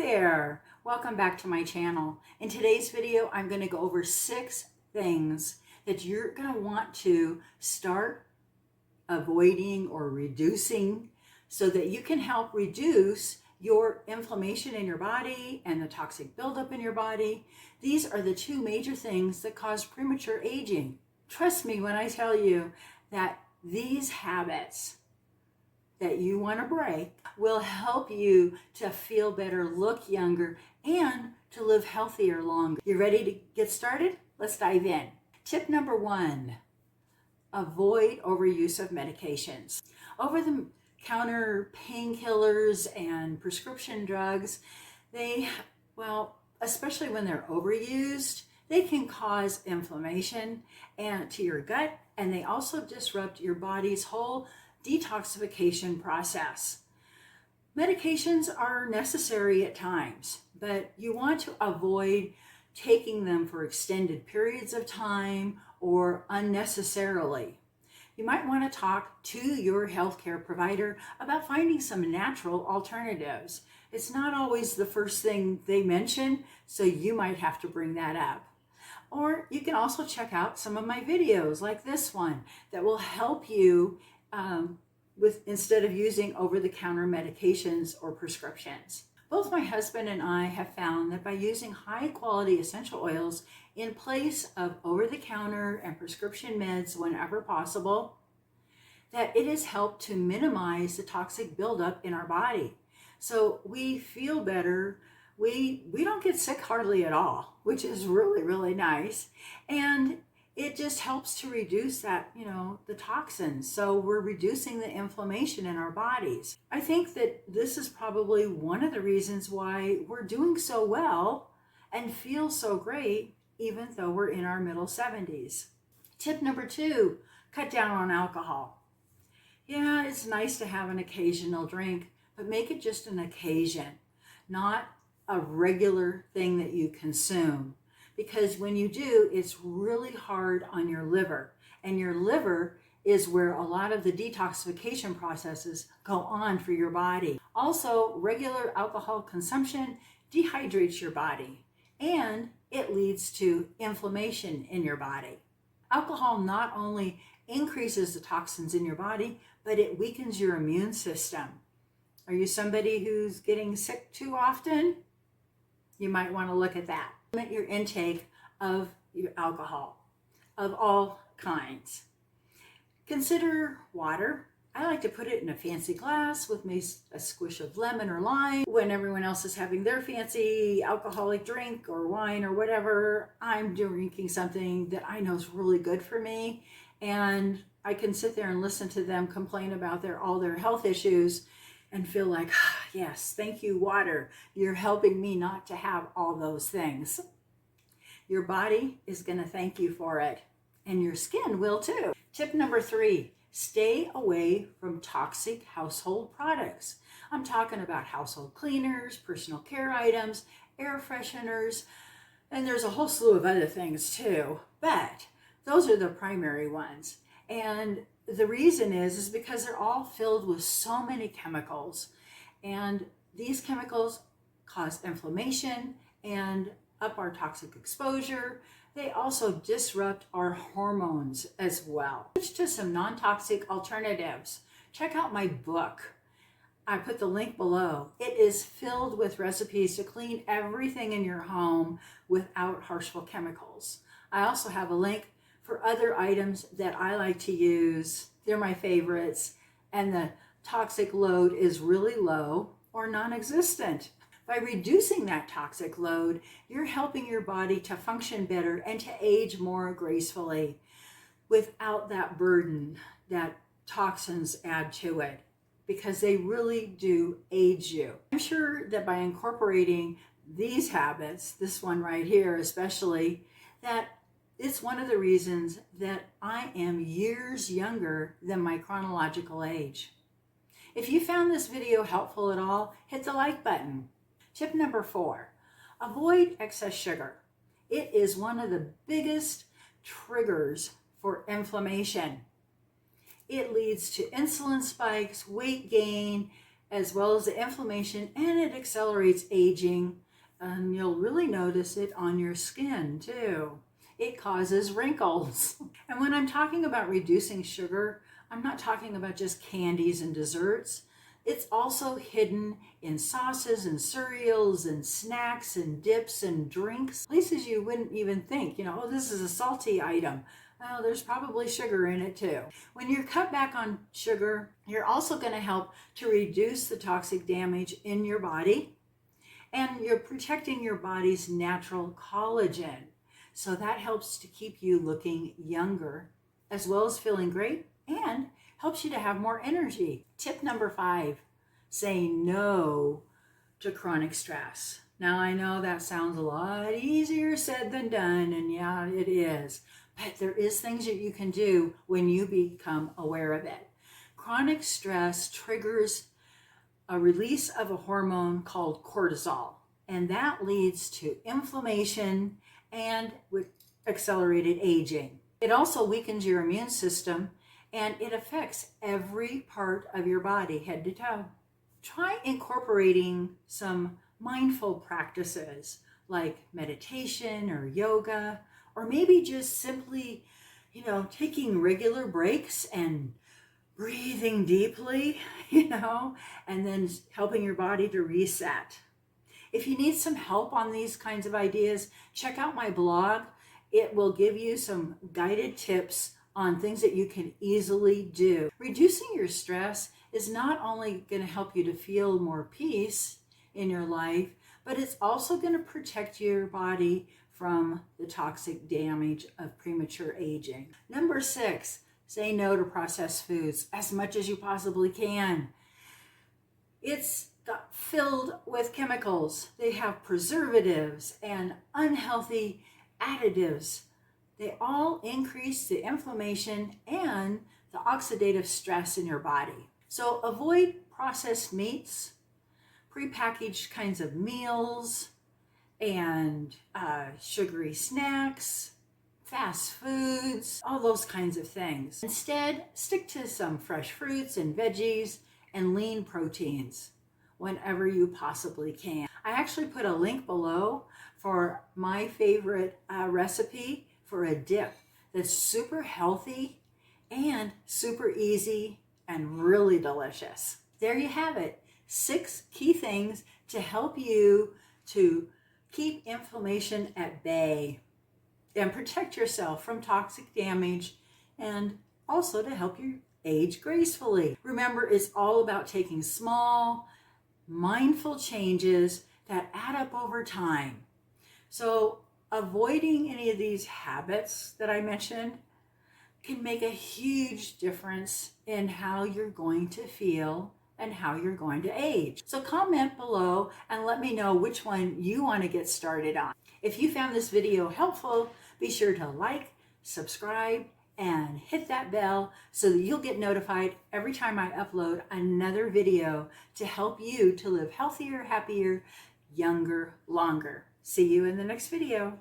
there, welcome back to my channel. In today's video, I'm going to go over 6 things that you're going to want to start avoiding or reducing so that you can help reduce your inflammation in your body and the toxic buildup in your body. These are the 2 major things that cause premature aging. Trust me when I tell you that these habits that you want to break will help you to feel better, look younger, and to live healthier longer. You ready to get started? Let's dive in. Tip number 1, avoid overuse of medications. Over-the-counter painkillers and prescription drugs, especially when they're overused, they can cause inflammation to your gut, and they also disrupt your body's whole detoxification process. Medications are necessary at times, but you want to avoid taking them for extended periods of time or unnecessarily. You might want to talk to your healthcare provider about finding some natural alternatives. It's not always the first thing they mention, so you might have to bring that up. Or you can also check out some of my videos like this one that will help you instead of using over-the-counter medications or prescriptions. Both my husband and I have found that by using high-quality essential oils in place of over-the-counter and prescription meds whenever possible, that it has helped to minimize the toxic buildup in our body. So we feel better. We don't get sick hardly at all, which is really, really nice. And it just helps to reduce that, the toxins. So we're reducing the inflammation in our bodies. I think that this is probably one of the reasons why we're doing so well and feel so great, even though we're in our middle 70s. Tip number 2, cut down on alcohol. Yeah, it's nice to have an occasional drink, but make it just an occasion, not a regular thing that you consume. Because when you do, it's really hard on your liver. And your liver is where a lot of the detoxification processes go on for your body. Also, regular alcohol consumption dehydrates your body and it leads to inflammation in your body. Alcohol not only increases the toxins in your body, but it weakens your immune system. Are you somebody who's getting sick too often? You might want to look at that. Limit your intake of your alcohol of all kinds. Consider water. I like to put it in a fancy glass with maybe a squish of lemon or lime. When everyone else is having their fancy alcoholic drink or wine or whatever, I'm drinking something that I know is really good for me. And I can sit there and listen to them complain about all their health issues and feel like, yes, thank you, water. You're helping me not to have all those things. Your body is going to thank you for it, and your skin will too. Tip number 3, stay away from toxic household products. I'm talking about household cleaners, personal care items, air fresheners, and there's a whole slew of other things too, but those are the primary ones. And the reason is because they're all filled with so many chemicals, and these chemicals cause inflammation and up our toxic exposure. They also disrupt our hormones as well. Switch to some non-toxic alternatives. Check out my book. I put the link below. It is filled with recipes to clean everything in your home without harmful chemicals. I also have a link for other items that I like to use. They're my favorites, and the toxic load is really low or non-existent. By reducing that toxic load, you're helping your body to function better and to age more gracefully without that burden that toxins add to it, because they really do age you. I'm sure that by incorporating these habits, this one right here especially, that it's one of the reasons that I am years younger than my chronological age. If you found this video helpful at all, hit the like button. Tip number 4, avoid excess sugar. It is one of the biggest triggers for inflammation. It leads to insulin spikes, weight gain, as well as the inflammation, and it accelerates aging. And you'll really notice it on your skin too. It causes wrinkles. And when I'm talking about reducing sugar, I'm not talking about just candies and desserts. It's also hidden in sauces and cereals and snacks and dips and drinks, places you wouldn't even think, oh, this is a salty item. Well, there's probably sugar in it too. When you cut back on sugar, you're also going to help to reduce the toxic damage in your body, and you're protecting your body's natural collagen. So that helps to keep you looking younger, as well as feeling great, and helps you to have more energy. Tip number 5, say no to chronic stress. Now, I know that sounds a lot easier said than done, and yeah, it is. But there is things that you can do when you become aware of it. Chronic stress triggers a release of a hormone called cortisol, and that leads to inflammation and with accelerated aging. It also weakens your immune system, and it affects every part of your body, head to toe. Try incorporating some mindful practices like meditation or yoga, or maybe just simply, taking regular breaks and breathing deeply, and then helping your body to reset. If you need some help on these kinds of ideas, check out my blog. It will give you some guided tips on things that you can easily do. Reducing your stress is not only going to help you to feel more peace in your life, but it's also going to protect your body from the toxic damage of premature aging. Number 6, say no to processed foods as much as you possibly can. It's filled with chemicals. They have preservatives and unhealthy additives. They all increase the inflammation and the oxidative stress in your body. So avoid processed meats, prepackaged kinds of meals, and sugary snacks, fast foods, all those kinds of things. Instead, stick to some fresh fruits and veggies and lean proteins whenever you possibly can. I actually put a link below for my favorite recipe for a dip that's super healthy and super easy and really delicious. There you have it. 6 key things to help you to keep inflammation at bay and protect yourself from toxic damage, and also to help you age gracefully. Remember, it's all about taking small, mindful changes that add up over time. So avoiding any of these habits that I mentioned can make a huge difference in how you're going to feel and how you're going to age. So comment below and let me know which one you want to get started on. If you found this video helpful, be sure to like, subscribe, and hit that bell so that you'll get notified every time I upload another video to help you to live healthier, happier, younger, longer. See you in the next video.